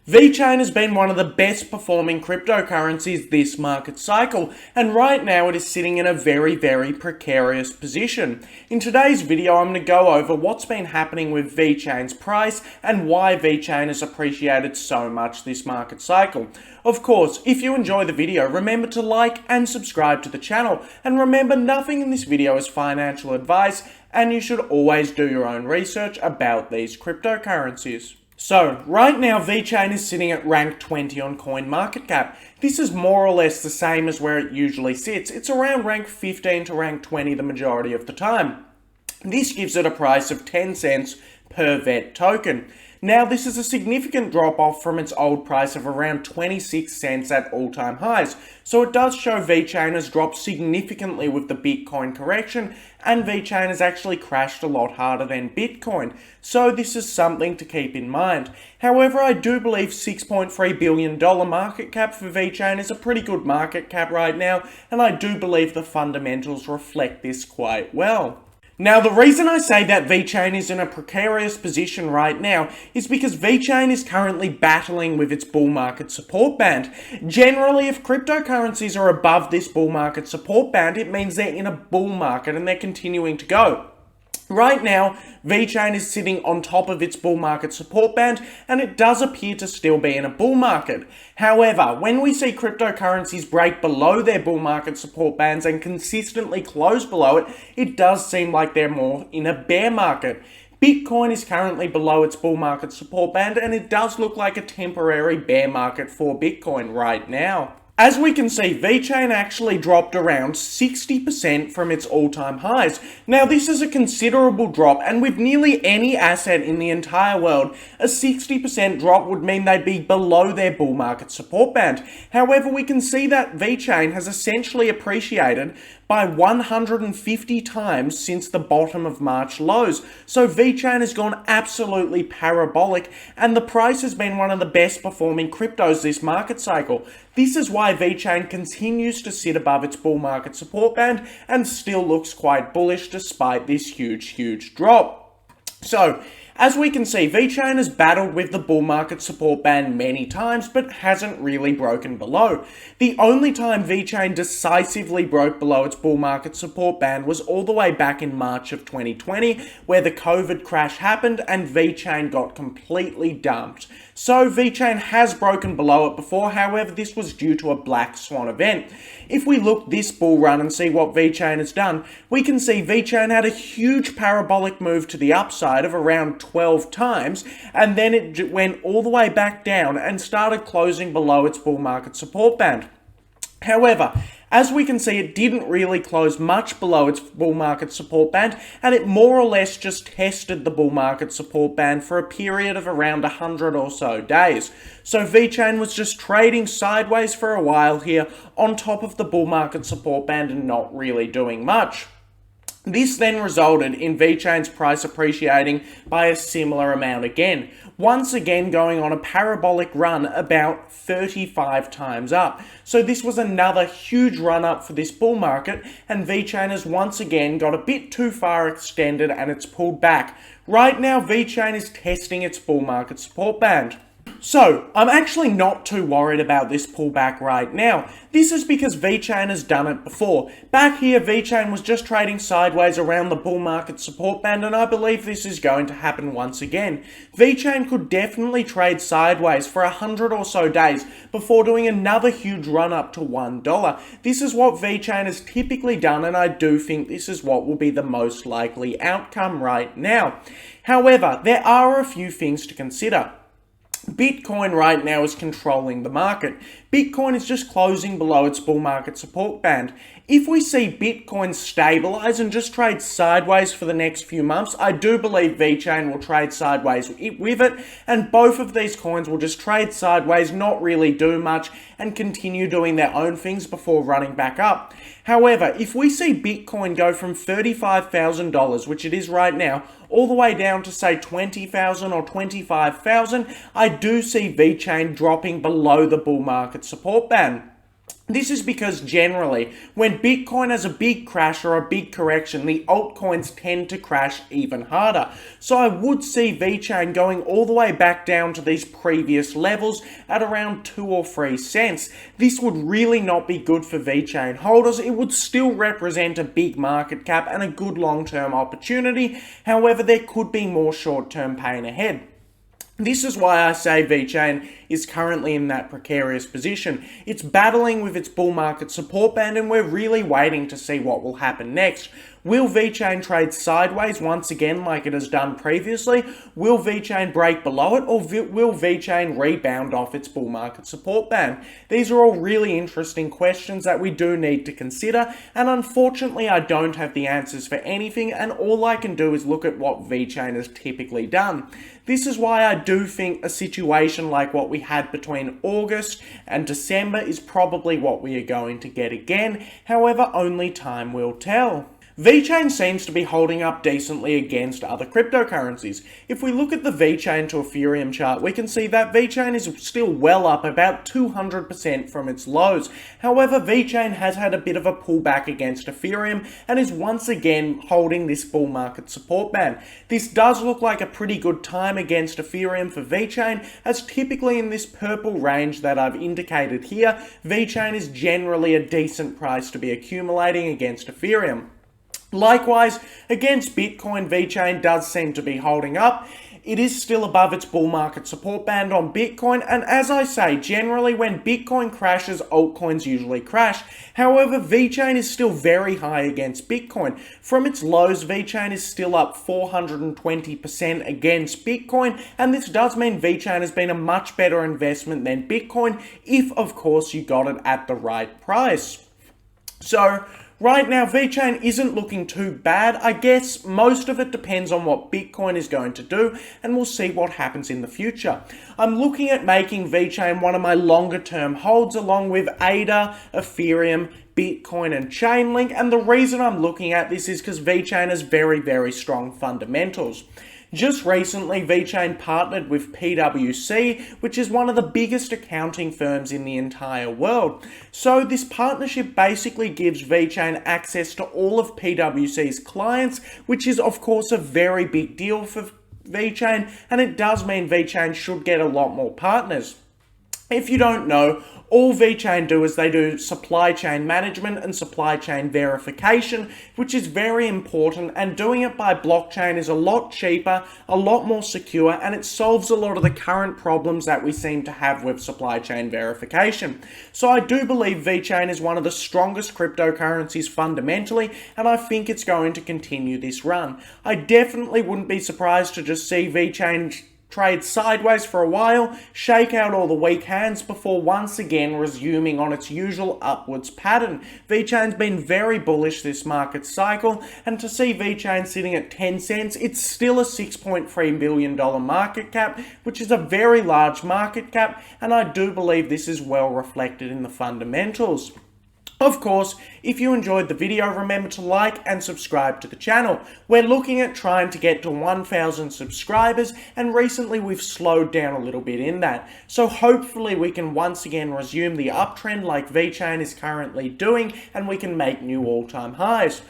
Vechain has been one of the best performing cryptocurrencies this market cycle, and right now it is sitting in a very precarious position. In today's video, I'm going to go over what's been happening with Vechain's price and why Vechain has appreciated so much this market cycle. Of course, if you enjoy the video, remember to like and subscribe to the channel, and remember nothing in this video is financial advice, and you should always do your own research about these cryptocurrencies. So, right now Vechain is sitting at rank 20 on CoinMarketCap. This is more or less the same as where it usually sits. It's around rank 15 to rank 20 the majority of the time. This gives it a price of 10 cents per VET token. Now, this is a significant drop off from its old price of around 26 cents at all-time highs. So it does show Vechain has dropped significantly with the Bitcoin correction, and Vechain has actually crashed a lot harder than Bitcoin. So this is something to keep in mind. However, I do believe $6.3 billion market cap for Vechain is a pretty good market cap right now, and I do believe the fundamentals reflect this quite well. Now, the reason I say that Vechain is in a precarious position right now is because Vechain is currently battling with its bull market support band. Generally, if cryptocurrencies are above this bull market support band, it means they're in a bull market and they're continuing to go. Right now, Vechain is sitting on top of its bull market support band, and it does appear to still be in a bull market. However, when we see cryptocurrencies break below their bull market support bands and consistently close below it, it does seem like they're more in a bear market. Bitcoin is currently below its bull market support band, and it does look like a temporary bear market for Bitcoin right now. As we can see, Vechain actually dropped around 60% from its all-time highs. Now, this is a considerable drop, and with nearly any asset in the entire world, a 60% drop would mean they'd be below their bull market support band. However, we can see that Vechain has essentially appreciated by 150 times since the bottom of March lows. So Vechain has gone absolutely parabolic, and the price has been one of the best performing cryptos this market cycle. This is why Vechain continues to sit above its bull market support band and still looks quite bullish despite this huge drop. So, as we can see, Vechain has battled with the bull market support band many times, but hasn't really broken below. The only time Vechain decisively broke below its bull market support band was all the way back in March of 2020, where the COVID crash happened and Vechain got completely dumped. So Vechain has broken below it before, however this was due to a black swan event. If we look this bull run and see what Vechain has done, we can see Vechain had a huge parabolic move to the upside of around 12 times, and then it went all the way back down and started closing below its bull market support band. However, as we can see, it didn't really close much below its bull market support band, and it more or less just tested the bull market support band for a period of around 100 or so days. So Vechain was just trading sideways for a while here on top of the bull market support band and not really doing much. This then resulted in Vechain's price appreciating by a similar amount again, once again going on a parabolic run about 35 times up. So this was another huge run up for this bull market, and Vechain has once again got a bit too far extended and it's pulled back. Right now, Vechain is testing its bull market support band. So, I'm actually not too worried about this pullback right now. This is because Vechain has done it before. Back here, Vechain was just trading sideways around the bull market support band, and I believe this is going to happen once again. Vechain could definitely trade sideways for 100 or so days before doing another huge run up to $1. This is what Vechain has typically done, and I do think this is what will be the most likely outcome right now. However, there are a few things to consider. Bitcoin right now is controlling the market. Bitcoin is just closing below its bull market support band. If we see Bitcoin stabilize and just trade sideways for the next few months, I do believe Vechain will trade sideways with it, and both of these coins will just trade sideways, not really do much, and continue doing their own things before running back up. However, if we see Bitcoin go from $35,000, which it is right now, all the way down to say 20,000 or 25,000, I do see Vechain dropping below the bull market support band. This is because generally, when Bitcoin has a big crash or a big correction, the altcoins tend to crash even harder. So I would see Vechain going all the way back down to these previous levels at around 2 or 3 cents. This would really not be good for Vechain holders. It would still represent a big market cap and a good long-term opportunity. However, there could be more short-term pain ahead. This is why I say Vechain is currently in that precarious position. It's battling with its bull market support band, and we're really waiting to see what will happen next. Will Vechain trade sideways once again like it has done previously? Will Vechain break below it, or will Vechain rebound off its bull market support band? These are all really interesting questions that we do need to consider, and unfortunately I don't have the answers for anything, and all I can do is look at what Vechain has typically done. This is why I do think a situation like what we had between August and December is probably what we are going to get again. However, only time will tell. Vechain seems to be holding up decently against other cryptocurrencies. If we look at the Vechain to Ethereum chart, we can see that Vechain is still well up about 200% from its lows. However, Vechain has had a bit of a pullback against Ethereum and is once again holding this bull market support band. This does look like a pretty good time against Ethereum for Vechain, as typically in this purple range that I've indicated here, Vechain is generally a decent price to be accumulating against Ethereum. Likewise, against Bitcoin, Vechain does seem to be holding up. It is still above its bull market support band on Bitcoin, and as I say, generally when Bitcoin crashes, altcoins usually crash. However, Vechain is still very high against Bitcoin. From its lows, Vechain is still up 420% against Bitcoin, and this does mean Vechain has been a much better investment than Bitcoin, if of course you got it at the right price. So, right now, Vechain isn't looking too bad. I guess most of it depends on what Bitcoin is going to do, and we'll see what happens in the future. I'm looking at making Vechain one of my longer term holds along with ADA, Ethereum, Bitcoin and Chainlink, and the reason I'm looking at this is because Vechain has very, very strong fundamentals. Just recently, Vechain partnered with PwC, which is one of the biggest accounting firms in the entire world. So this partnership basically gives Vechain access to all of PwC's clients, which is of course a very big deal for Vechain, and it does mean Vechain should get a lot more partners. If you don't know, all Vechain do is they do supply chain management and supply chain verification, which is very important, and doing it by blockchain is a lot cheaper, a lot more secure, and it solves a lot of the current problems that we seem to have with supply chain verification. So I do believe Vechain is one of the strongest cryptocurrencies fundamentally, and I think it's going to continue this run. I definitely wouldn't be surprised to just see Vechain trade sideways for a while, shake out all the weak hands before once again resuming on its usual upwards pattern. Vechain's been very bullish this market cycle, and to see Vechain sitting at 10 cents, it's still a $6.3 billion market cap, which is a very large market cap, and I do believe this is well reflected in the fundamentals. Of course, if you enjoyed the video, remember to like and subscribe to the channel. We're looking at trying to get to 1,000 subscribers, and recently we've slowed down a little bit in that. So hopefully we can once again resume the uptrend like Vechain is currently doing, and we can make new all-time highs.